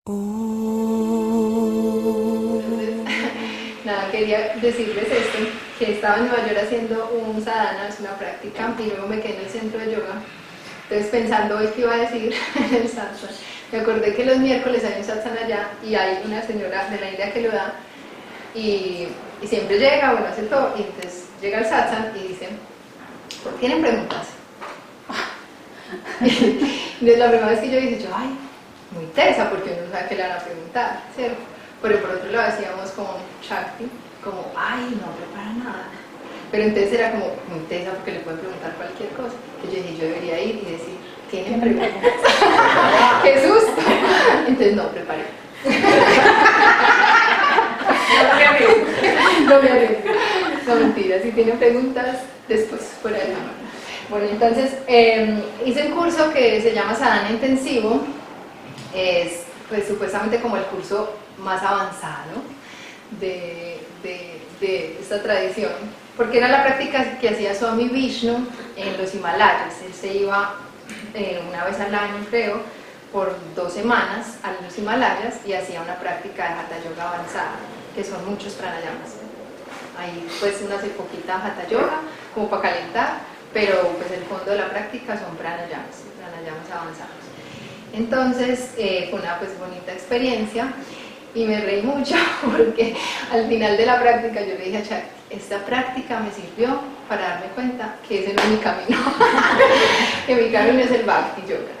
Entonces, nada, quería decirles esto, que estaba en Nueva York haciendo un sadhana, es una práctica, y luego me quedé en el centro de yoga. Entonces, pensando hoy qué iba a decir en el satsang, me acordé que los miércoles hay un satsang allá y hay una señora de la India que lo da y siempre llega, bueno, hace todo, y entonces llega al satsang y dice, ¿tienen preguntas? Entonces, la primera vez que yo dije, ay, muy tesa, porque uno no sabe qué le van a preguntar, ¿cierto? Pero por otro lado decíamos con Shakti, como, ay, no prepara nada. Pero entonces era como muy tesa porque le pueden preguntar cualquier cosa. Entonces yo dije, yo debería ir y decir, ¿tienen preguntas? ¡Qué susto! Entonces no, preparé. No me arriesgo. No, mentira, si tienen preguntas, después, fuera de cámara. Bueno, entonces hice un curso que se llama Sadhana Intensivo. Es pues supuestamente como el curso más avanzado de esta tradición, porque era la práctica que hacía Swami Vishnu en los Himalayas. Él se iba una vez al año, creo, por 2 semanas a los Himalayas y hacía una práctica de Hatha Yoga avanzada, que son muchos pranayamas. Ahí pues uno hace poquita Hatha Yoga como para calentar, pero pues el fondo de la práctica son pranayamas avanzados. Entonces fue una pues bonita experiencia y me reí mucho porque al final de la práctica yo le dije a Chuck, esta práctica me sirvió para darme cuenta que ese no es mi camino, que mi camino es el Bhakti Yoga.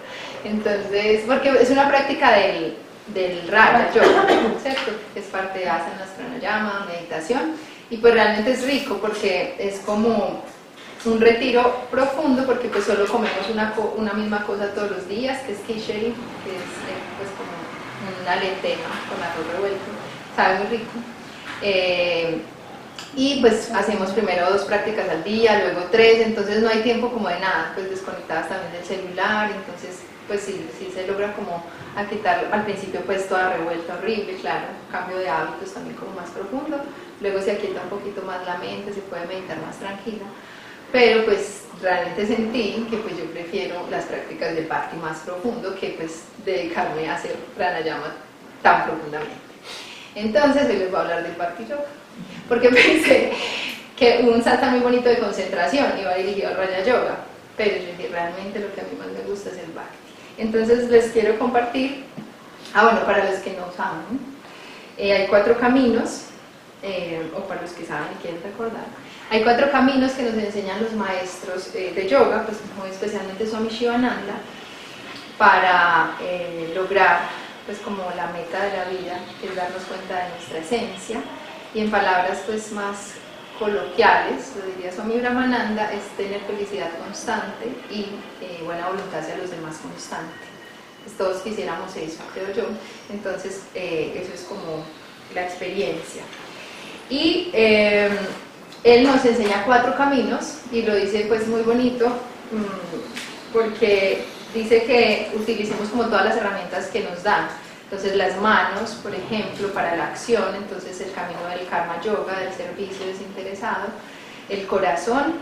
Entonces, porque es una práctica del Raja Yoga, ¿cierto? Que es parte de asanas, pranayama, meditación, y pues realmente es rico porque es como un retiro profundo, porque pues solo comemos una misma cosa todos los días, que es kisheri, que es pues como una lenteja con arroz revuelto, sabe muy rico. Y pues hacemos primero 2 prácticas al día, luego 3, entonces no hay tiempo como de nada, pues desconectadas también del celular, entonces pues sí se logra como a quitar al principio pues toda revuelta horrible, claro, cambio de hábitos también como más profundo, luego se aquieta un poquito más la mente, se puede meditar más tranquila. Pero pues realmente sentí que pues yo prefiero las prácticas del Bhakti más profundo que pues dedicarme a hacer pranayama tan profundamente. Entonces hoy les voy a hablar del Bhakti Yoga, porque pensé que un satsang muy bonito de concentración iba dirigido al Raja Yoga, pero yo dije, realmente lo que a mí más me gusta es el Bhakti. Entonces les quiero compartir, bueno, para los que no saben, hay 4 caminos, o para los que saben y quieren recordar. Hay 4 caminos que nos enseñan los maestros de yoga, pues muy especialmente Swami Shivananda, para lograr pues como la meta de la vida, que es darnos cuenta de nuestra esencia, y en palabras pues más coloquiales, lo diría Swami Brahmananda, es tener felicidad constante y buena voluntad hacia los demás constante. Pues todos quisiéramos eso, creo yo. Entonces eso es como la experiencia. Y él nos enseña 4 caminos y lo dice pues muy bonito, porque dice que utilicemos como todas las herramientas que nos dan. Entonces las manos, por ejemplo, para la acción, entonces el camino del karma yoga, del servicio desinteresado. El corazón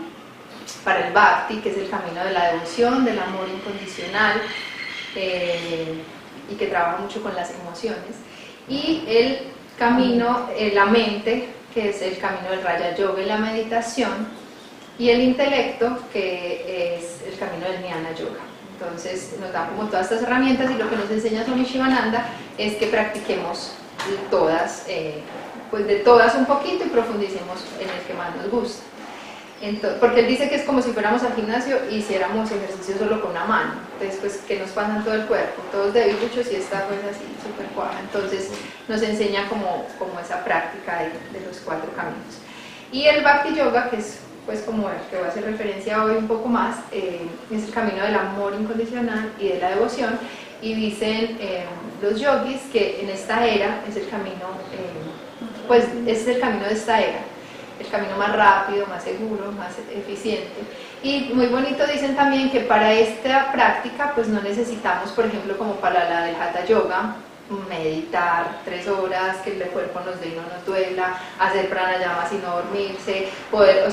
para el bhakti, que es el camino de la devoción, del amor incondicional, y que trabaja mucho con las emociones. Y el camino, la mente, que es el camino del Raja Yoga y la meditación, y el intelecto, que es el camino del Jnana Yoga. Entonces nos dan como todas estas herramientas y lo que nos enseña Swami Shivananda es que practiquemos todas, pues de todas un poquito y profundicemos en el que más nos gusta. Entonces, porque él dice que es como si fuéramos al gimnasio y hiciéramos ejercicio solo con una mano, entonces pues que nos pasan todo el cuerpo, todos debiluchos y esta pues así súper cuaja. Entonces nos enseña como esa práctica de los 4 caminos. Y el Bhakti Yoga, que es pues como el que voy a hacer referencia hoy un poco más, es el camino del amor incondicional y de la devoción, y dicen los yogis que en esta era es el camino, pues es el camino de esta era, el camino más rápido, más seguro, más eficiente. Y muy bonito dicen también que para esta práctica pues no necesitamos, por ejemplo, como para la del Hatha Yoga, meditar 3 horas, que el cuerpo nos dé y no nos duela, hacer pranayama sin no dormirse, poder,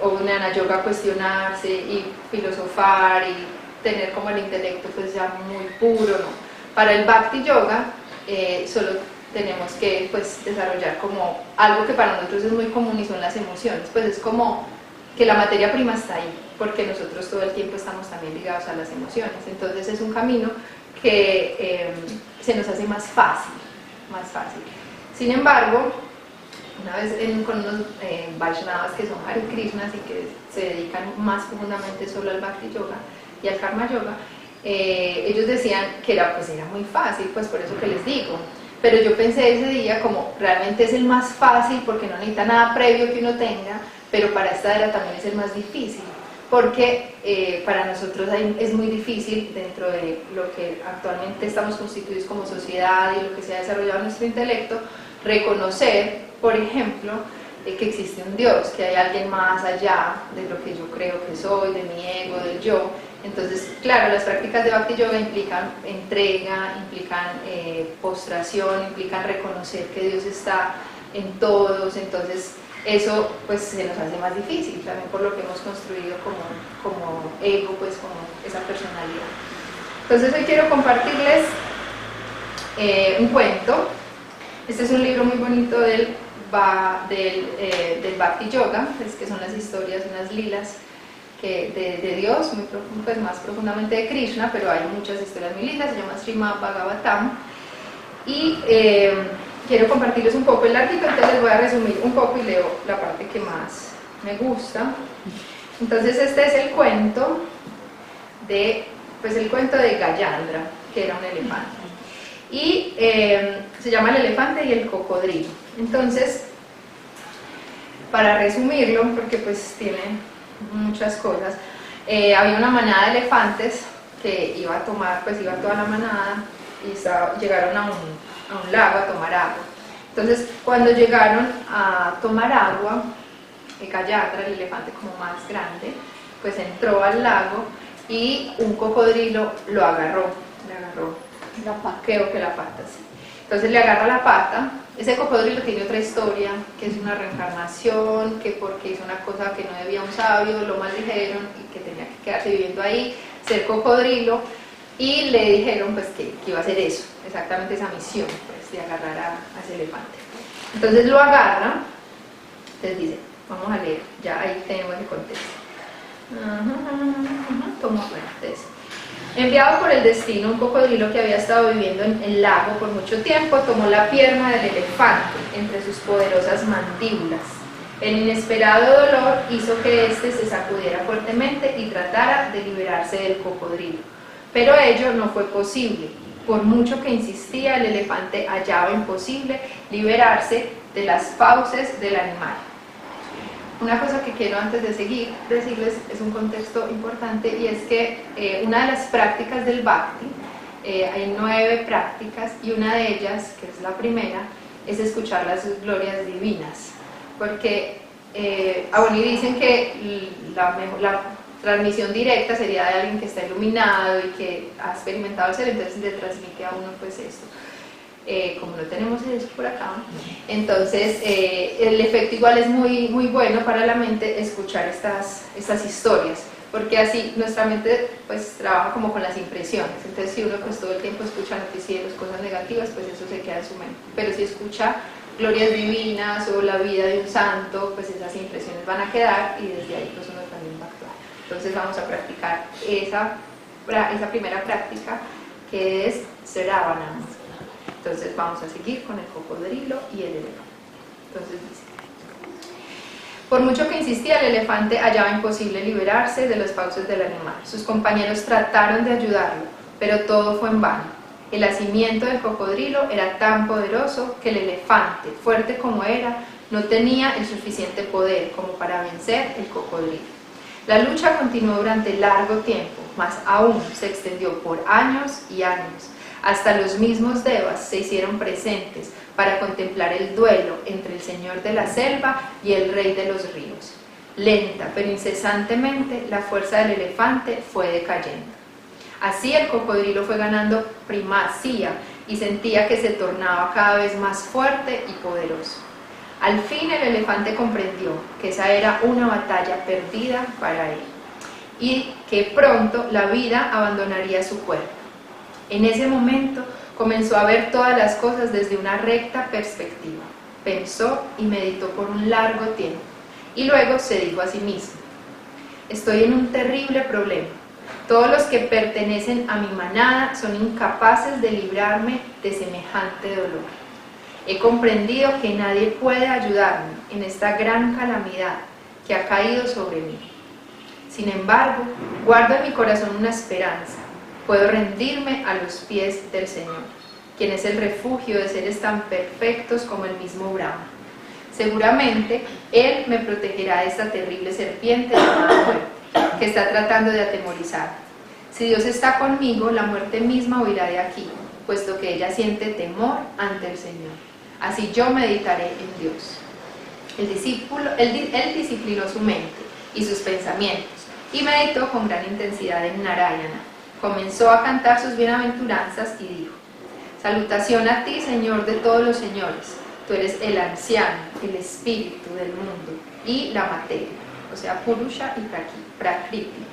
o una yoga cuestionarse y filosofar y tener como el intelecto pues ya muy puro, ¿no? Para el Bhakti Yoga solo tenemos que pues, desarrollar como algo que para nosotros es muy común y son las emociones, pues es como que la materia prima está ahí, porque nosotros todo el tiempo estamos también ligados a las emociones, entonces es un camino que se nos hace más fácil, más fácil. Sin embargo, una vez con unos Vaishnavas que son Hare Krishnas y que se dedican más profundamente solo al Bhakti Yoga y al Karma Yoga, ellos decían que era muy fácil, pues por eso que les digo. Pero yo pensé ese día como realmente es el más fácil porque no necesita nada previo que uno tenga, pero para esta era también es el más difícil, porque para nosotros es muy difícil dentro de lo que actualmente estamos constituidos como sociedad y lo que se ha desarrollado en nuestro intelecto, reconocer, por ejemplo, que existe un Dios, que hay alguien más allá de lo que yo creo que soy, de mi ego, del yo. Entonces, claro, las prácticas de Bhakti Yoga implican entrega, implican postración, implican reconocer que Dios está en todos, entonces eso pues se nos hace más difícil, también por lo que hemos construido como ego, pues como esa personalidad. Entonces hoy quiero compartirles un cuento. Este es un libro muy bonito del Bhakti Yoga, pues, que son las historias, unas lilas de Dios, muy pues, más profundamente de Krishna, pero hay muchas historias muy lindas, se llama Srimad Bhagavatam. Y quiero compartirles un poco el larguito, entonces les voy a resumir un poco y leo la parte que más me gusta. Entonces este es el cuento de Gajendra, que era un elefante. Y se llama El elefante y el cocodrilo. Entonces, para resumirlo, porque pues tiene muchas cosas, había una manada de elefantes que iba a tomar, pues iba toda la manada y llegaron a un lago a tomar agua. Entonces, cuando llegaron a tomar agua, Gajendra, el elefante como más grande, pues entró al lago y un cocodrilo le agarró la pata, creo que la pata, sí. Entonces le agarra la pata. Ese cocodrilo tiene otra historia, que es una reencarnación, que porque hizo una cosa que no debía un sabio, lo maldijeron y que tenía que quedarse viviendo ahí, ser cocodrilo, y le dijeron pues que iba a hacer eso, exactamente esa misión, pues, de agarrar a ese elefante. Entonces lo agarra, entonces dice, vamos a leer, ya ahí tenemos el contexto. Entonces, enviado por el destino, un cocodrilo que había estado viviendo en el lago por mucho tiempo tomó la pierna del elefante entre sus poderosas mandíbulas. El inesperado dolor hizo que éste se sacudiera fuertemente y tratara de liberarse del cocodrilo. Pero ello no fue posible. Por mucho que insistía, el elefante hallaba imposible liberarse de las fauces del animal. Una cosa que quiero antes de seguir decirles es un contexto importante, y es que una de las prácticas del Bhakti, hay 9 prácticas, y una de ellas, que es la primera, es escuchar las glorias divinas, porque y dicen que la transmisión directa sería de alguien que está iluminado y que ha experimentado el ser, entonces le transmite a uno pues esto. Como no tenemos eso por acá, entonces el efecto igual es muy bueno para la mente escuchar estas historias, porque así nuestra mente pues trabaja como con las impresiones. Entonces si uno pues todo el tiempo escucha noticieros, cosas negativas, pues eso se queda en su mente, pero si escucha glorias divinas o la vida de un santo, pues esas impresiones van a quedar y desde ahí pues uno también va a actuar. Entonces vamos a practicar esa primera práctica, que es Sravana. Entonces vamos a seguir con el cocodrilo y el elefante. Entonces dice: por mucho que insistía, el elefante hallaba imposible liberarse de las fauces del animal. Sus compañeros trataron de ayudarlo, pero todo fue en vano. El hacimiento del cocodrilo era tan poderoso que el elefante, fuerte como era, no tenía el suficiente poder como para vencer el cocodrilo. La lucha continuó durante largo tiempo, mas aún se extendió por años y años. Hasta los mismos devas se hicieron presentes para contemplar el duelo entre el señor de la selva y el rey de los ríos. Lenta pero incesantemente la fuerza del elefante fue decayendo. Así el cocodrilo fue ganando primacía y sentía que se tornaba cada vez más fuerte y poderoso. Al fin el elefante comprendió que esa era una batalla perdida para él y que pronto la vida abandonaría su cuerpo. En ese momento comenzó a ver todas las cosas desde una recta perspectiva. Pensó y meditó por un largo tiempo, y luego se dijo a sí mismo: estoy en un terrible problema. Todos los que pertenecen a mi manada son incapaces de librarme de semejante dolor. He comprendido que nadie puede ayudarme en esta gran calamidad que ha caído sobre mí. Sin embargo, guardo en mi corazón una esperanza. Puedo rendirme a los pies del Señor, quien es el refugio de seres tan perfectos como el mismo Brahma. Seguramente Él me protegerá de esta terrible serpiente llamada muerte, que está tratando de atemorizar. Si Dios está conmigo, la muerte misma huirá de aquí, puesto que ella siente temor ante el Señor. Así yo meditaré en Dios. Él disciplinó su mente y sus pensamientos, y meditó con gran intensidad en Narayana. Comenzó a cantar sus bienaventuranzas y dijo: salutación a ti, Señor de todos los señores. Tú eres el anciano, el espíritu del mundo y la materia, o sea, Purusha y Prakriti.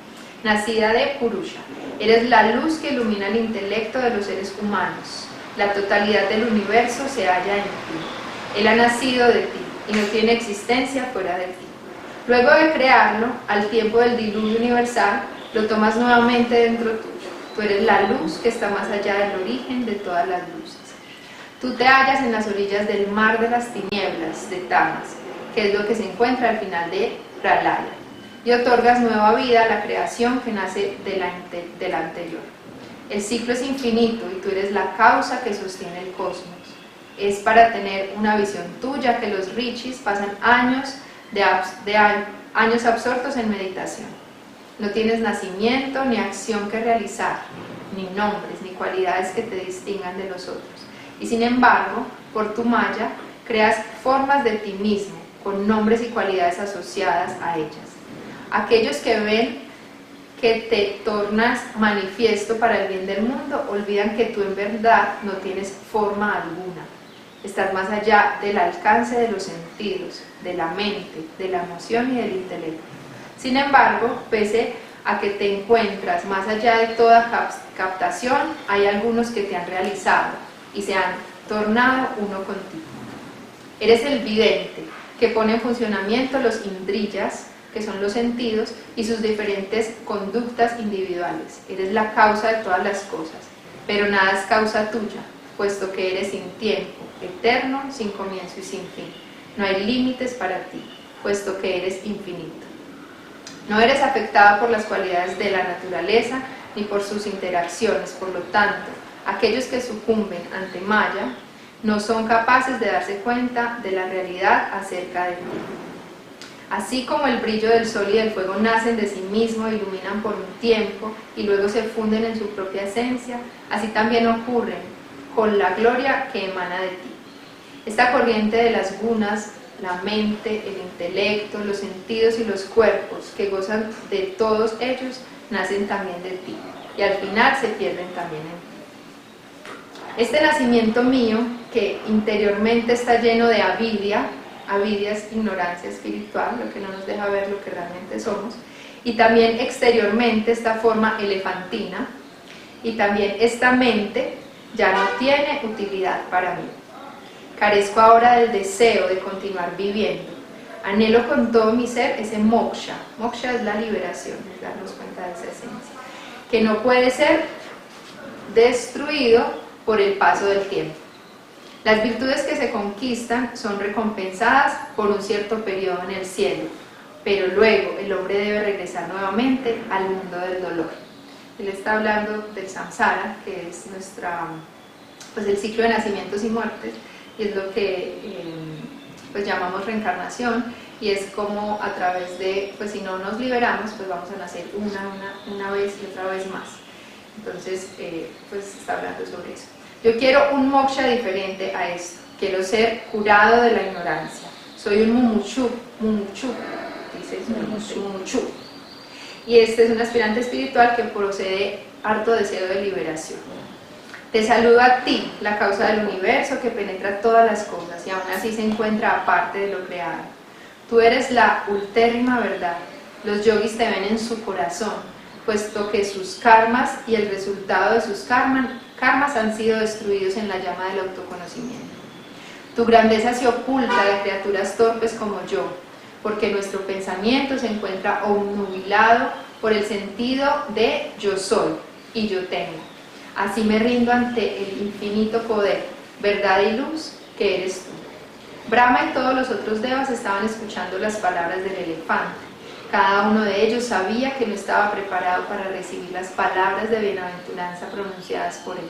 Nacida de Purusha, eres la luz que ilumina el intelecto de los seres humanos. La totalidad del universo se halla en ti. Él ha nacido de ti y no tiene existencia fuera de ti. Luego de crearlo, al tiempo del diluvio universal, lo tomas nuevamente dentro tuyo. Tú eres la luz que está más allá del origen de todas las luces. Tú te hallas en las orillas del mar de las tinieblas, de Tamas, que es lo que se encuentra al final de Pralaya, y otorgas nueva vida a la creación que nace de la anterior. El ciclo es infinito y tú eres la causa que sostiene el cosmos. Es para tener una visión tuya que los rishis pasan años absortos en meditación. No tienes nacimiento ni acción que realizar, ni nombres, ni cualidades que te distingan de los otros. Y sin embargo, por tu maya, creas formas de ti mismo, con nombres y cualidades asociadas a ellas. Aquellos que ven que te tornas manifiesto para el bien del mundo, olvidan que tú en verdad no tienes forma alguna. Estás más allá del alcance de los sentidos, de la mente, de la emoción y del intelecto. Sin embargo, pese a que te encuentras más allá de toda captación, hay algunos que te han realizado y se han tornado uno contigo. Eres el vidente que pone en funcionamiento los indriyas, que son los sentidos, y sus diferentes conductas individuales. Eres la causa de todas las cosas, pero nada es causa tuya, puesto que eres sin tiempo, eterno, sin comienzo y sin fin. No hay límites para ti, puesto que eres infinito. No eres afectada por las cualidades de la naturaleza ni por sus interacciones. Por lo tanto, aquellos que sucumben ante Maya no son capaces de darse cuenta de la realidad acerca de ti. Así como el brillo del sol y del fuego nacen de sí mismo e iluminan por un tiempo y luego se funden en su propia esencia, así también ocurren con la gloria que emana de ti. Esta corriente de las gunas, la mente, el intelecto, los sentidos y los cuerpos que gozan de todos ellos, nacen también de ti y al final se pierden también en ti. Este nacimiento mío, que interiormente está lleno de avidya es ignorancia espiritual, lo que no nos deja ver lo que realmente somos, y también exteriormente esta forma elefantina, y también esta mente ya no tiene utilidad para mí. Carezco ahora del deseo de continuar viviendo. Anhelo con todo mi ser ese moksha. Moksha es la liberación, es darnos cuenta de esa esencia, que no puede ser destruido por el paso del tiempo. Las virtudes que se conquistan son recompensadas por un cierto periodo en el cielo, pero luego el hombre debe regresar nuevamente al mundo del dolor. Él está hablando del samsara, que es el ciclo de nacimientos y muertes, y es lo que llamamos reencarnación, y es como a través de, pues si no nos liberamos, pues vamos a nacer una vez y otra vez más. Entonces, está hablando sobre eso. Yo quiero un moksha diferente a esto. Quiero ser curado de la ignorancia. Soy un mumuchu, dice mumuchu. Y este es un aspirante espiritual que procede harto deseo de liberación. Te saludo a ti, la causa del universo que penetra todas las cosas y aún así se encuentra aparte de lo creado. Tú eres la ultérrima verdad. Los yogis te ven en su corazón. puesto que sus karmas y el resultado de sus karmas han sido destruidos en la llama del autoconocimiento. Tu grandeza se oculta de criaturas torpes como yo, porque nuestro pensamiento se encuentra obnubilado por el sentido de yo soy y yo tengo. Así me rindo ante el infinito poder, verdad y luz que eres tú. Brahma y todos los otros devas estaban escuchando las palabras del elefante. Cada uno de ellos sabía que no estaba preparado para recibir las palabras de bienaventuranza pronunciadas por él.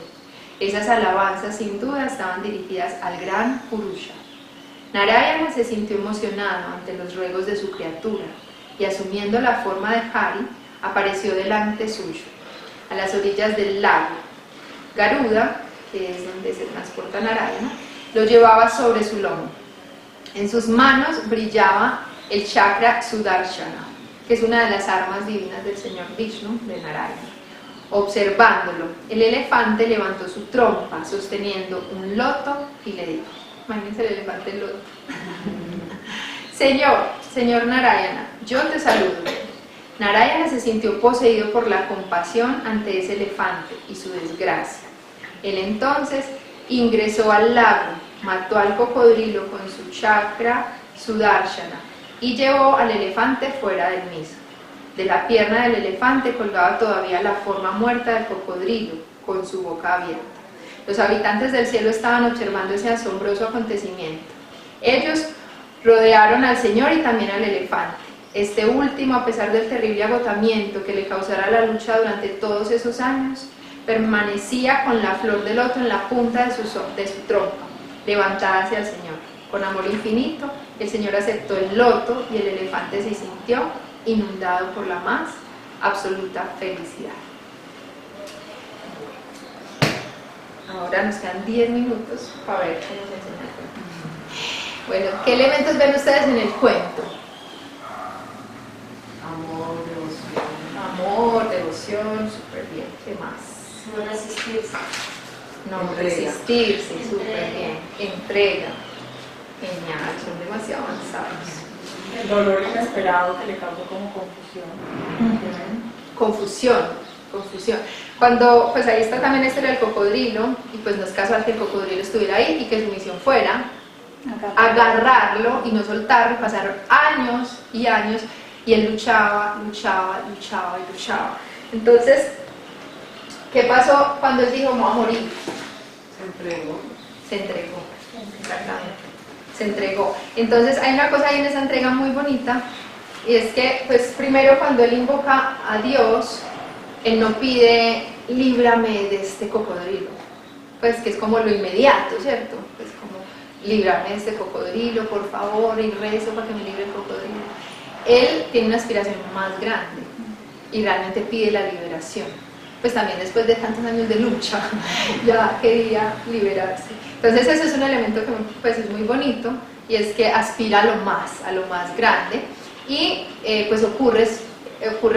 Esas alabanzas sin duda estaban dirigidas al gran Purusha. Narayana se sintió emocionado ante los ruegos de su criatura y asumiendo la forma de Hari, apareció delante suyo, a las orillas del lago. Garuda, que es donde se transporta Narayana, lo llevaba sobre su lomo. En sus manos brillaba el chakra Sudarshana, que es una de las armas divinas del señor Vishnu, de Narayana. Observándolo, el elefante levantó su trompa sosteniendo un loto y le dijo, imagínense el elefante el loto, Señor Narayana, yo te saludo. Narayana se sintió poseído por la compasión ante ese elefante y su desgracia. Él entonces ingresó al lago, mató al cocodrilo con su chakra Sudarshana y llevó al elefante fuera del mismo. De la pierna del elefante colgaba todavía la forma muerta del cocodrilo, con su boca abierta. Los habitantes del cielo estaban observando ese asombroso acontecimiento. Ellos rodearon al Señor y también al elefante. Este último, a pesar del terrible agotamiento que le causara la lucha durante todos esos años, permanecía con la flor de loto en la punta de su trompa, levantada hacia el Señor. Con amor infinito, el Señor aceptó el loto y el elefante se sintió inundado por la más absoluta felicidad. Ahora nos quedan 10 minutos para ver qué nos enseña el cuento. Bueno, ¿qué elementos ven ustedes en el cuento? Amor, devoción, súper bien. ¿Qué más? No resistirse. No resistirse, súper bien. Entrega. Genial, son demasiado avanzados. El dolor inesperado que le causó como confusión. Confusión. Cuando, pues ahí está también esto del cocodrilo, y pues no es casual que el cocodrilo estuviera ahí y que su misión fuera agarrarlo y no soltarlo. Pasaron años y años y él luchaba. Entonces, ¿qué pasó cuando él dijo, me voy a morir? Se entregó, exactamente. Se entregó. Entonces hay una cosa ahí en esa entrega muy bonita, y es que pues primero cuando él invoca a Dios, él no pide líbrame de este cocodrilo, pues que es como lo inmediato, ¿cierto? Pues como líbrame de este cocodrilo, por favor, y rezo para que me libre el cocodrilo. Él tiene una aspiración más grande y realmente pide la liberación. Pues también después de tantos años de lucha ya quería liberarse. Entonces eso es un elemento que pues es muy bonito, y es que aspira a lo más grande, y pues ocurre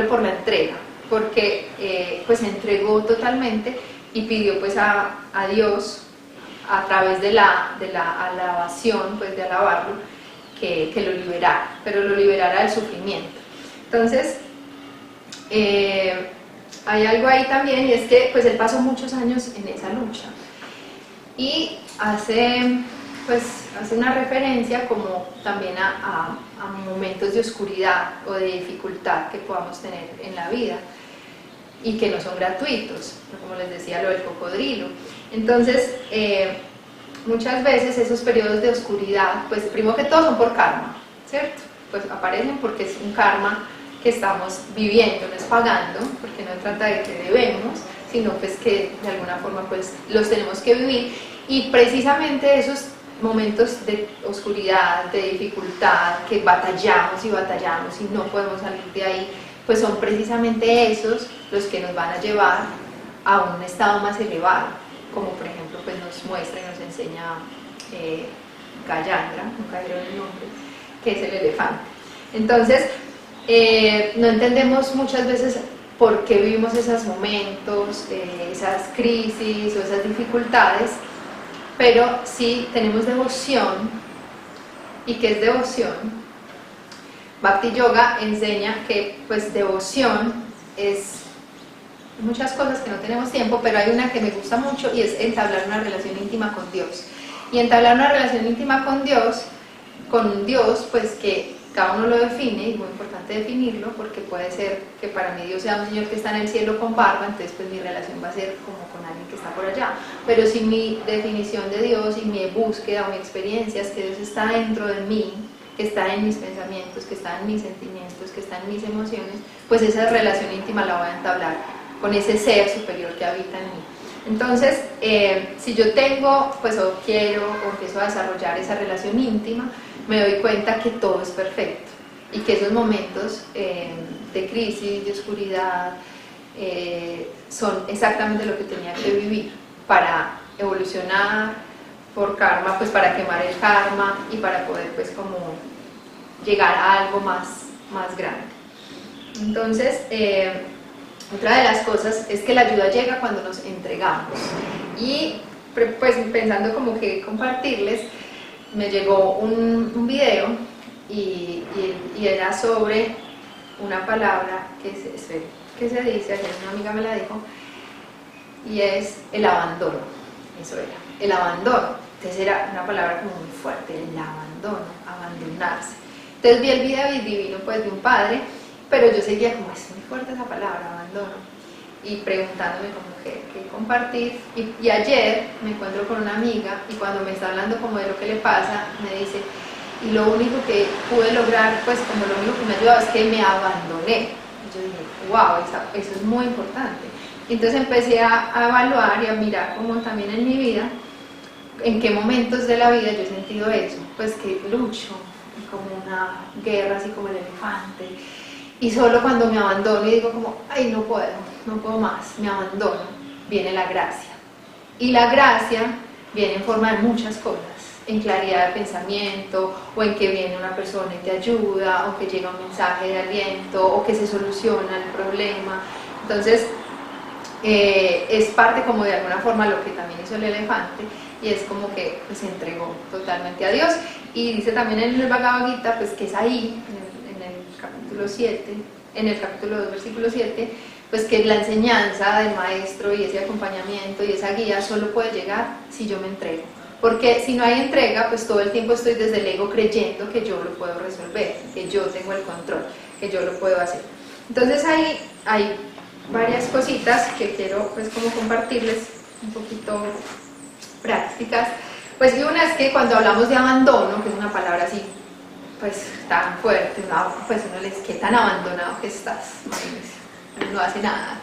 por la entrega, porque pues se entregó totalmente y pidió pues a Dios a través de la alabación, pues de alabarlo, que lo liberara, pero lo liberara del sufrimiento. Entonces hay algo ahí también, y es que pues él pasó muchos años en esa lucha, y hace una referencia como también a momentos de oscuridad o de dificultad que podamos tener en la vida y que no son gratuitos, como les decía lo del cocodrilo. Entonces muchas veces esos periodos de oscuridad, pues primero que todo son por karma, ¿cierto? Pues aparecen porque es un karma que estamos viviendo, no es pagando, porque no trata de que debemos, sino pues que de alguna forma pues los tenemos que vivir, y precisamente esos momentos de oscuridad, de dificultad, que batallamos y no podemos salir de ahí, pues son precisamente esos los que nos van a llevar a un estado más elevado, como por ejemplo pues nos muestra y nos enseña Gajendra, nunca diré el nombre, que es el elefante. Entonces no entendemos muchas veces por qué vivimos esos momentos, esas crisis o esas dificultades, pero si tenemos devoción. ¿Y qué es devoción? Bhakti Yoga enseña que pues devoción es muchas cosas que no tenemos tiempo, pero hay una que me gusta mucho y es entablar una relación íntima con Dios. Y entablar una relación íntima con Dios, pues que cada uno lo define, y es muy importante definirlo, porque puede ser que para mí Dios sea un Señor que está en el cielo con barba, entonces pues mi relación va a ser como con alguien que está por allá. Pero si mi definición de Dios y mi búsqueda o mi experiencia es que Dios está dentro de mí, que está en mis pensamientos, que está en mis sentimientos, que está en mis emociones, pues esa relación íntima la voy a entablar con ese ser superior que habita en mí. Entonces, si yo tengo, pues o quiero, o empiezo a desarrollar esa relación íntima, me doy cuenta que todo es perfecto y que esos momentos de crisis, de oscuridad, son exactamente lo que tenía que vivir para evolucionar por karma, pues para quemar el karma y para poder pues como llegar a algo más grande. Entonces, otra de las cosas es que la ayuda llega cuando nos entregamos. Y pues pensando como que compartirles, me llegó un video y era sobre una palabra que se dice, ayer una amiga me la dijo, y es el abandono. Eso era, el abandono. Entonces era una palabra como muy fuerte, el abandono, abandonarse. Entonces vi el video divino pues de un padre, pero yo seguía como, es muy fuerte esa palabra, abandono, y preguntándome como qué compartir. Y ayer me encuentro con una amiga y cuando me está hablando como de lo que le pasa, me dice, y lo único que pude lograr, pues como lo único que me ha ayudado es que me abandoné. Y yo dije, wow, eso es muy importante. Entonces empecé a evaluar y a mirar como también en mi vida, en qué momentos de la vida yo he sentido eso, pues que lucho, como una guerra, así como el elefante, y solo cuando me abandono y digo como, ay, no puedo más, me abandono, viene la gracia. Y la gracia viene en forma de muchas cosas, en claridad de pensamiento, o en que viene una persona y te ayuda, o que llega un mensaje de aliento, o que se soluciona el problema. Entonces, es parte como de alguna forma lo que también hizo el elefante, y es como que pues, se entregó totalmente a Dios. Y dice también en el Bhagavad Gita, pues que es ahí, en el capítulo 7, en el capítulo 2, versículo 7, pues que la enseñanza del maestro y ese acompañamiento y esa guía solo puede llegar si yo me entrego. Porque si no hay entrega, pues todo el tiempo estoy desde el ego creyendo que yo lo puedo resolver, que yo tengo el control, que yo lo puedo hacer. Entonces ahí hay varias cositas que quiero pues como compartirles un poquito prácticas. Pues y una es que cuando hablamos de abandono, que es una palabra así pues tan fuerte, pues uno les, ¿qué tan abandonado que estás? No hace nada,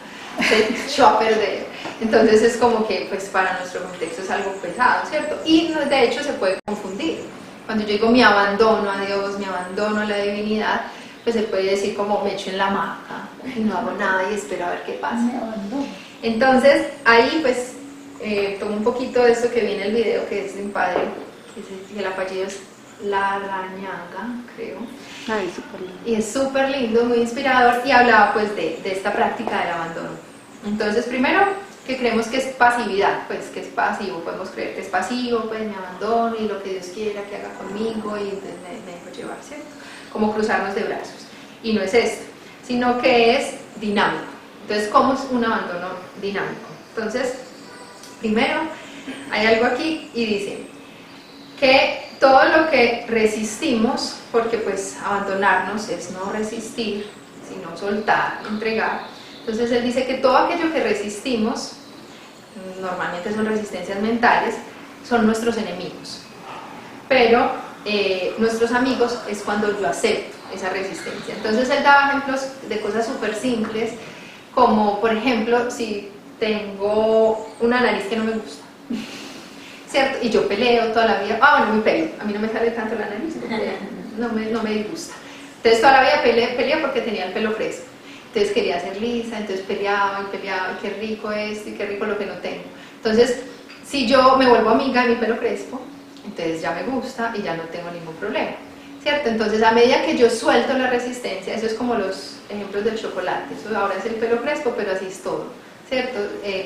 se echó a perder. Entonces es como que pues para nuestro contexto es algo pesado, ¿cierto? Y de hecho se puede confundir. Cuando yo digo me abandono a Dios, me abandono a la divinidad, pues se puede decir como me echo en la hamaca y no hago nada y espero a ver qué pasa. Entonces ahí pues tomo un poquito de esto que viene en el video, que es de un padre, que el apellido es Larrañaga, creo. Ay, súper lindo. Y es súper lindo, muy inspirador, y hablaba pues de esta práctica del abandono. Entonces primero que creemos que es pasividad, pues que es pasivo, podemos creer que es pasivo, pues me abandono y lo que Dios quiera que haga conmigo y entonces me dejo llevar, ¿cierto? Como cruzarnos de brazos. Y no es esto, sino que es dinámico. Entonces, ¿cómo es un abandono dinámico? Entonces, primero hay algo aquí y dice que todo lo que resistimos, porque pues abandonarnos es no resistir, sino soltar, entregar. Entonces él dice que todo aquello que resistimos, normalmente son resistencias mentales, son nuestros enemigos. Pero nuestros amigos es cuando yo acepto esa resistencia. Entonces él daba ejemplos de cosas súper simples, como por ejemplo, si tengo una nariz que no me gusta, ¿cierto? Y yo peleo toda la vida, bueno, me peleo, a mí no me sale tanto la nariz porque no me disgusta. Entonces toda la vida peleé porque tenía el pelo fresco. Entonces quería ser lisa, entonces peleaba, y qué rico es y qué rico lo que no tengo. Entonces, si yo me vuelvo amiga de mi pelo crespo, entonces ya me gusta y ya no tengo ningún problema, ¿cierto? Entonces, a medida que yo suelto la resistencia, eso es como los ejemplos del chocolate, eso ahora es el pelo crespo, pero así es todo, ¿cierto?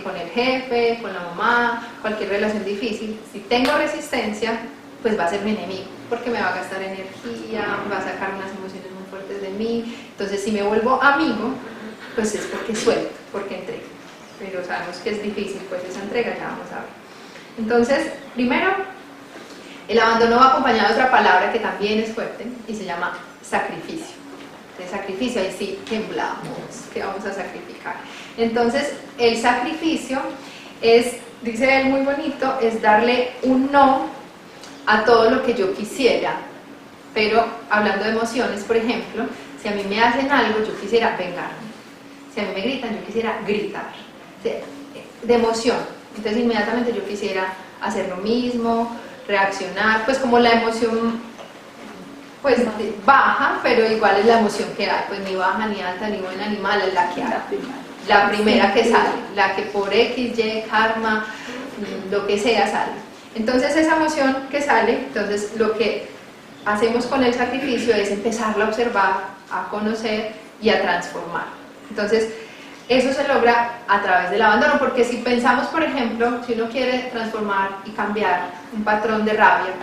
Con el jefe, con la mamá, cualquier relación difícil, si tengo resistencia, pues va a ser mi enemigo, porque me va a gastar energía, va a sacar unas emociones muy fuertes de mí. Entonces si me vuelvo amigo, pues es porque suelto, porque entrego. pero sabemos que es difícil pues esa entrega, ya vamos a ver. Entonces, primero, el abandono va acompañado de otra palabra que también es fuerte y se llama sacrificio. De sacrificio, ahí sí temblamos, que vamos a sacrificar. Entonces, el sacrificio es, dice él muy bonito, es darle un no a todo lo que yo quisiera. Pero hablando de emociones, por ejemplo, si a mí me hacen algo, yo quisiera vengarme. Si a mí me gritan, yo quisiera gritar. De emoción. Entonces, inmediatamente yo quisiera hacer lo mismo, reaccionar, pues como la emoción pues baja, pero igual es la emoción que hay, pues ni baja, ni alta, ni buena, ni mala, es la que hay. La primera que sale, la que por X, Y, karma, lo que sea sale. Entonces esa emoción que sale, entonces lo que hacemos con el sacrificio es empezarla a observar, a conocer y a transformar. Entonces eso se logra a través del abandono, porque si pensamos, por ejemplo, si uno quiere transformar y cambiar un patrón de rabia,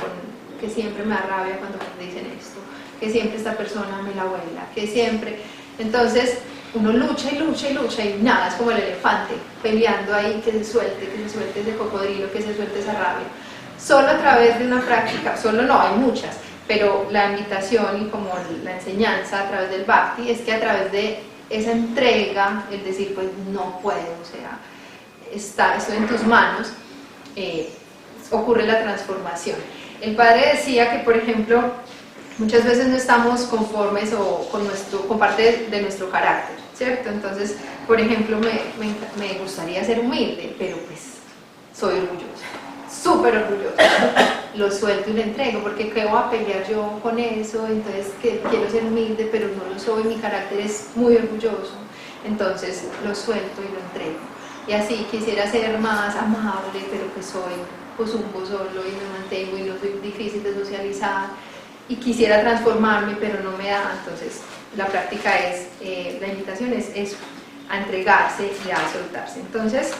que siempre me da rabia cuando me dicen esto, que siempre esta persona me la vuela, que siempre, entonces uno lucha y lucha y lucha y nada, es como el elefante peleando ahí, que se suelte ese cocodrilo, que se suelte esa rabia. Solo a través de una práctica, solo no, hay muchas, pero la invitación y como la enseñanza a través del Bhakti es que a través de esa entrega, el decir pues no puedo, o sea, estoy en tus manos, ocurre la transformación. El padre decía que, por ejemplo, muchas veces no estamos conformes con parte de nuestro carácter, ¿cierto? Entonces, por ejemplo, me gustaría ser humilde, pero pues soy orgullosa, súper orgullosa. Lo suelto y lo entrego, porque ¿qué voy a pelear yo con eso? Entonces, que quiero ser humilde, pero no lo soy, mi carácter es muy orgulloso. Entonces, lo suelto y lo entrego. Y así quisiera ser más amable, pero pues soy un solo y me mantengo y no soy difícil de socializar. Y quisiera transformarme, pero no me da. Entonces, la práctica es, la invitación es eso, a entregarse y a soltarse. Entonces,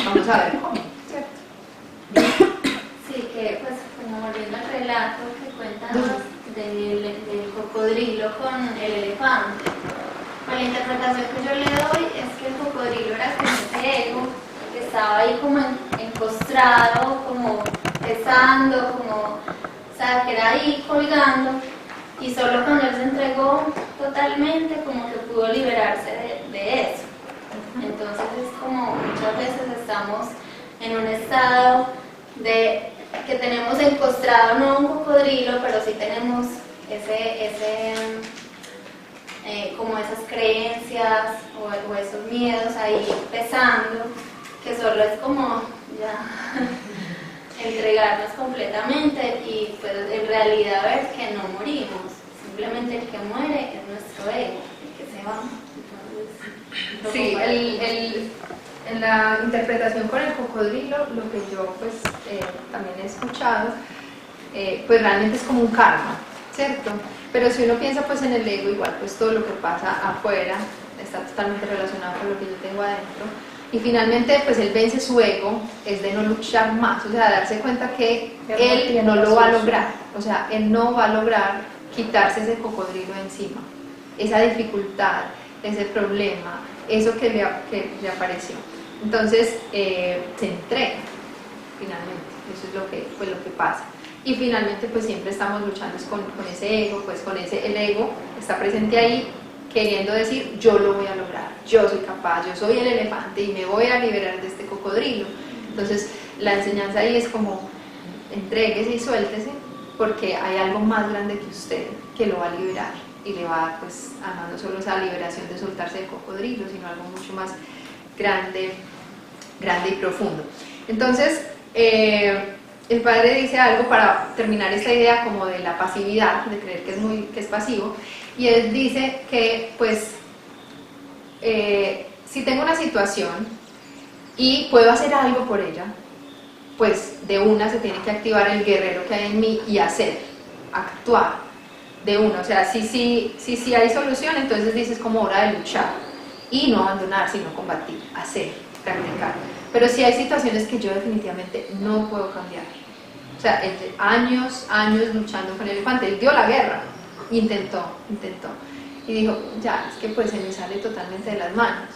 vamos a ver cómo, ¿cierto? Sí, que pues como volviendo al relato que cuentas del cocodrilo con el elefante, pues la interpretación que yo le doy es que el cocodrilo era como ese ego que estaba ahí como encostrado, como pesando, como, o sea, que era ahí colgando, y solo cuando él se entregó totalmente como que pudo liberarse de eso. Entonces es como muchas veces estamos en un estado de que tenemos encostrado no un cocodrilo, pero sí tenemos como esas creencias o esos miedos ahí pesando, que solo es como ya entregarnos completamente y pues en realidad ver que no morimos, simplemente el que muere es nuestro ego, el que se va. Entonces, sí, en la interpretación con el cocodrilo, lo que yo pues también he escuchado, pues realmente es como un karma, ¿cierto? Pero si uno piensa pues en el ego, igual pues todo lo que pasa afuera está totalmente relacionado con lo que yo tengo adentro, y finalmente pues él vence su ego, es de no luchar más, o sea, darse cuenta que él no lo va a lograr, o sea, él no va a lograr quitarse ese cocodrilo encima, esa dificultad, ese problema, eso que le apareció. Entonces se entrega finalmente, eso es lo que pasa. Y finalmente pues siempre estamos luchando con ese ego, pues el ego está presente ahí queriendo decir yo lo voy a lograr, yo soy capaz, yo soy el elefante y me voy a liberar de este cocodrilo. Entonces la enseñanza ahí es como entréguese y suéltese, porque hay algo más grande que usted que lo va a liberar y le va a dar pues además no solo esa liberación de soltarse del cocodrilo, sino algo mucho más grande y profundo. Entonces el padre dice algo para terminar esta idea como de la pasividad, de creer que es pasivo, y él dice que pues si tengo una situación y puedo hacer algo por ella, pues de una se tiene que activar el guerrero que hay en mí y actuar de una, o sea, si hay solución, entonces dices como hora de luchar y no abandonar, sino combatir, hacer, practicar. Pero si hay situaciones que yo definitivamente no puedo cambiar, o sea, años luchando con el elefante, él dio la guerra, intentó, y dijo, ya, es que pues se me sale totalmente de las manos.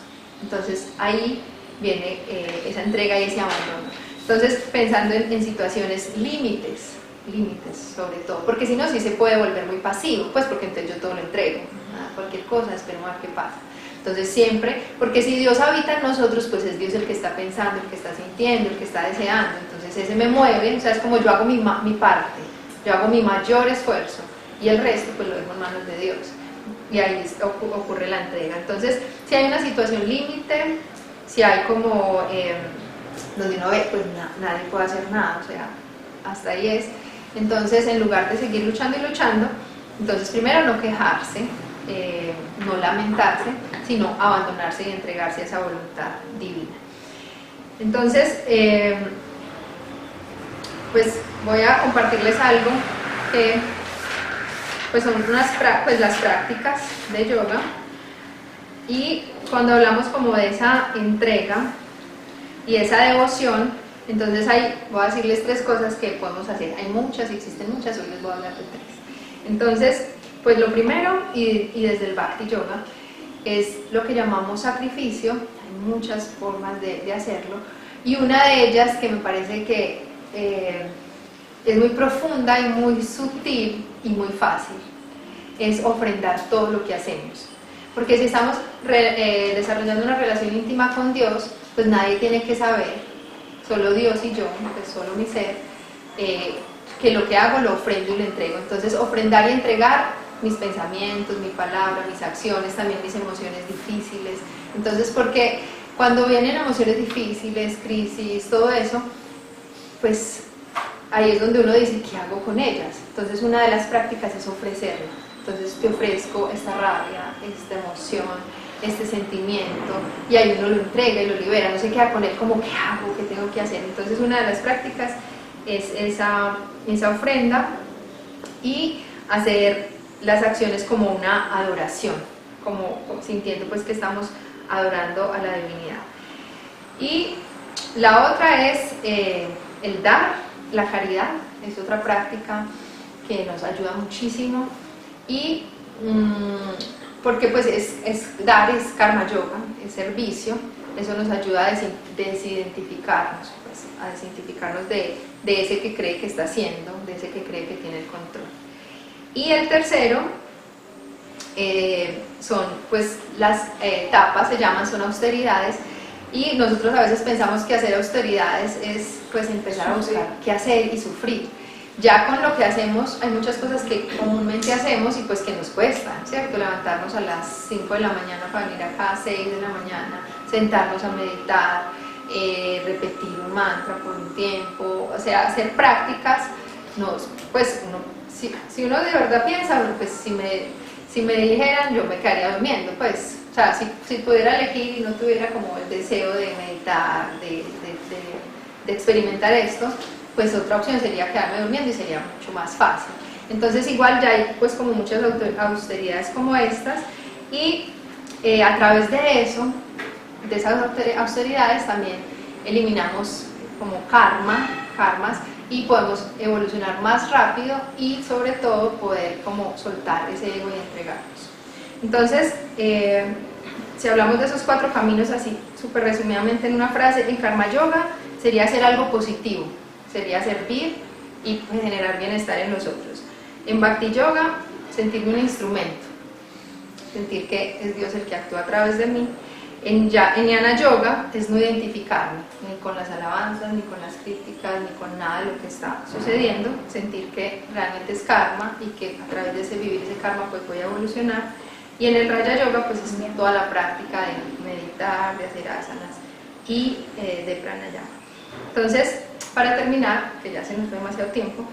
Entonces ahí viene esa entrega y ese abandono. Entonces pensando en situaciones límites sobre todo, porque si no sí se puede volver muy pasivo, pues porque entonces yo todo lo entrego, cualquier cosa, espero a ver qué pasa. Entonces siempre, porque si Dios habita en nosotros, pues es Dios el que está pensando, el que está sintiendo, el que está deseando, entonces ese me mueve, o sea, es como yo hago mi parte, yo hago mi mayor esfuerzo y el resto pues lo dejo en manos de Dios y ahí ocurre la entrega. Entonces si hay una situación límite, si hay como donde uno ve pues nadie puede hacer nada, o sea, hasta ahí es, entonces en lugar de seguir luchando y luchando, entonces primero no quejarse, no lamentarse, sino abandonarse y entregarse a esa voluntad divina. Entonces, pues voy a compartirles algo que pues son las prácticas de yoga, y cuando hablamos como de esa entrega y esa devoción, entonces voy a decirles 3 cosas que podemos hacer. Hay muchas, existen muchas, hoy les voy a hablar de 3. Entonces, pues lo primero, y desde el Bhakti Yoga, es lo que llamamos sacrificio. Hay muchas formas de hacerlo, y una de ellas que me parece que es muy profunda y muy sutil y muy fácil, es ofrendar todo lo que hacemos. Porque si estamos desarrollando una relación íntima con Dios, pues nadie tiene que saber, solo Dios y yo, pues solo mi ser, que lo que hago lo ofrendo y lo entrego. Entonces ofrendar y entregar mis pensamientos, mi palabra, mis acciones, también mis emociones difíciles. Entonces, porque cuando vienen emociones difíciles, crisis, todo eso, pues ahí es donde uno dice, ¿qué hago con ellas? Entonces una de las prácticas es ofrecerlo. Entonces te ofrezco esta rabia, esta emoción, este sentimiento, y ahí uno lo entrega y lo libera, no se queda con él como ¿qué hago? ¿Qué tengo que hacer? Entonces una de las prácticas es esa ofrenda, y hacer las acciones como una adoración, como sintiendo pues que estamos adorando a la divinidad. Y la otra es el dar, la caridad, es otra práctica que nos ayuda muchísimo, y porque pues dar es karma yoga, es servicio, eso nos ayuda a desidentificarnos, pues, a desidentificarnos de ese que cree que está haciendo, de ese que cree que tiene el control. Y el tercero son pues las etapas, son austeridades, y nosotros a veces pensamos que hacer austeridades es pues empezar a buscar qué hacer y sufrir. Ya con lo que hacemos hay muchas cosas que comúnmente hacemos y pues que nos cuestan, ¿cierto? Levantarnos a las 5 de la mañana para venir acá a 6 de la mañana, sentarnos a meditar, repetir un mantra por un tiempo, o sea, hacer prácticas, pues si uno de verdad piensa, pues si me dijeran yo me quedaría durmiendo, pues, o sea, si pudiera elegir y no tuviera como el deseo de meditar, de experimentar esto, pues otra opción sería quedarme durmiendo y sería mucho más fácil. Entonces igual ya hay pues como muchas austeridades como estas, y a través de eso, de esas austeridades también eliminamos como karmas, y podemos evolucionar más rápido y sobre todo poder como soltar ese ego y entregarnos. Entonces, si hablamos de esos 4 caminos así súper resumidamente en una frase, en Karma Yoga sería hacer algo positivo, sería servir y generar bienestar en nosotros. En Bhakti Yoga, sentirme un instrumento, sentir que es Dios el que actúa a través de mí. En Jnana Yoga es no identificarme ni con las alabanzas, ni con las críticas, ni con nada de lo que está sucediendo, sentir que realmente es karma y que a través de vivir ese karma pues voy a evolucionar. Y en el Raja Yoga pues es toda la práctica de meditar, de hacer asanas y de pranayama. Entonces, para terminar, que ya se nos fue demasiado tiempo,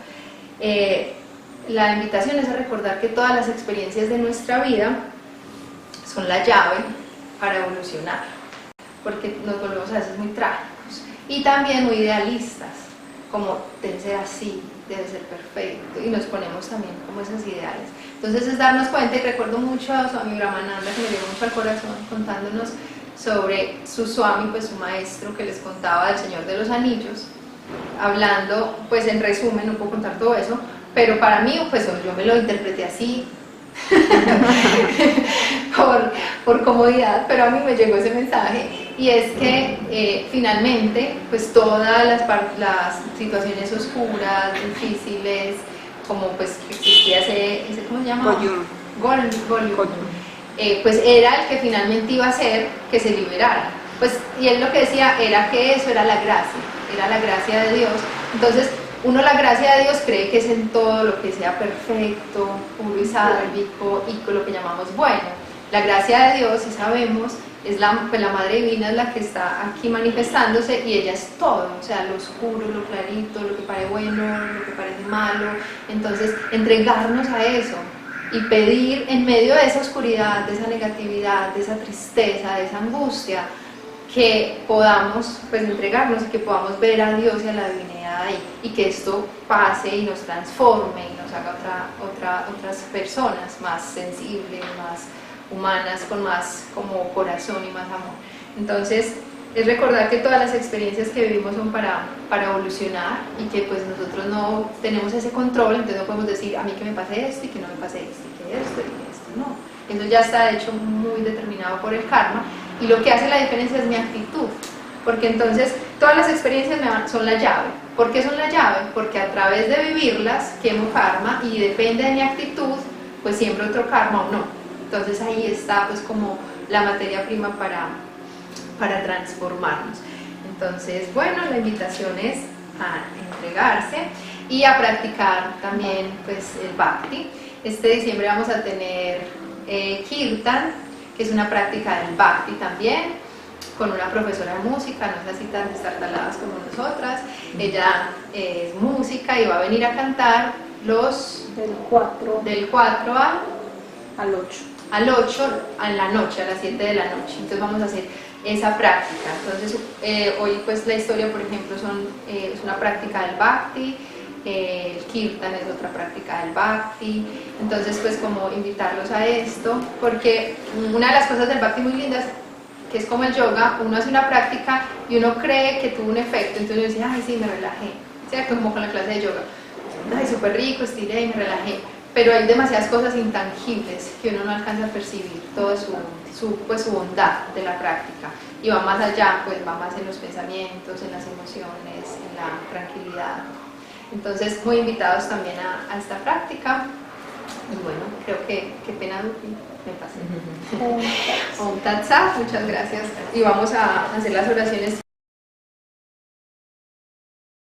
la invitación es a recordar que todas las experiencias de nuestra vida son la llave para evolucionar, porque nos volvemos a veces muy trágicos y también muy idealistas, como debe ser así, debe ser perfecto, y nos ponemos también como esos ideales. Entonces es darnos cuenta, y recuerdo mucho a Swami Brahmananda, que me llegó mucho al corazón, contándonos sobre su Swami, pues su maestro, que les contaba del Señor de los Anillos, hablando, pues en resumen, no puedo contar todo eso, pero para mí, pues yo me lo interpreté así, por comodidad, pero a mí me llegó ese mensaje, y es que finalmente pues todas las situaciones oscuras, difíciles, como pues existía ese ¿cómo se llama? Gollum. Pues era el que finalmente iba a hacer que se liberara. Pues, y él lo que decía era que eso era la gracia de Dios. Entonces, uno la gracia de Dios cree que es en todo lo que sea perfecto, puro y sálvico y con lo que llamamos bueno. La gracia de Dios, si sabemos, es pues la Madre Divina es la que está aquí manifestándose, y ella es todo, o sea, lo oscuro, lo clarito, lo que parece bueno, lo que parece malo. Entonces, entregarnos a eso y pedir en medio de esa oscuridad, de esa negatividad, de esa tristeza, de esa angustia, que podamos pues entregarnos y que podamos ver a Dios y a la divinidad ahí, y que esto pase y nos transforme y nos haga otras personas más sensibles, más humanas, con más como corazón y más amor. Entonces es recordar que todas las experiencias que vivimos son para evolucionar, y que pues nosotros no tenemos ese control, entonces no podemos decir a mí que me pase esto y que no me pase esto y que esto y que esto, no. Eso ya está hecho muy determinado por el karma, y lo que hace la diferencia es mi actitud, porque entonces todas las experiencias son la llave. ¿Por qué son la llave? Porque a través de vivirlas quemo karma, y depende de mi actitud pues siempre otro karma o no. Entonces ahí está pues como la materia prima para transformarnos. Entonces, bueno, la invitación es a entregarse y a practicar también pues el Bhakti. Este diciembre vamos a tener Kirtan, que es una práctica del Bhakti también, con una profesora de música, no es así tan destartaladas como nosotras. Ella es música y va a venir a cantar del 4 al 8. Al 8 en la noche, a las 7 de la noche. Entonces vamos a hacer esa práctica. Entonces hoy pues la historia, por ejemplo, es una práctica del Bhakti, el Kirtan es otra práctica del Bhakti. Entonces pues como invitarlos a esto, porque una de las cosas del Bhakti muy lindas, que es como el yoga, uno hace una práctica y uno cree que tuvo un efecto, entonces uno dice, ay sí, me relajé, ¿cierto? Como con la clase de yoga, ay súper rico, estiré y me relajé. Pero hay demasiadas cosas intangibles que uno no alcanza a percibir, toda su bondad de la práctica, y va más allá, pues va más en los pensamientos, en las emociones, en la tranquilidad. Entonces muy invitados también a esta práctica, y bueno, creo que qué pena me pasé. Om Tat Sat, muchas gracias, y vamos a hacer las oraciones.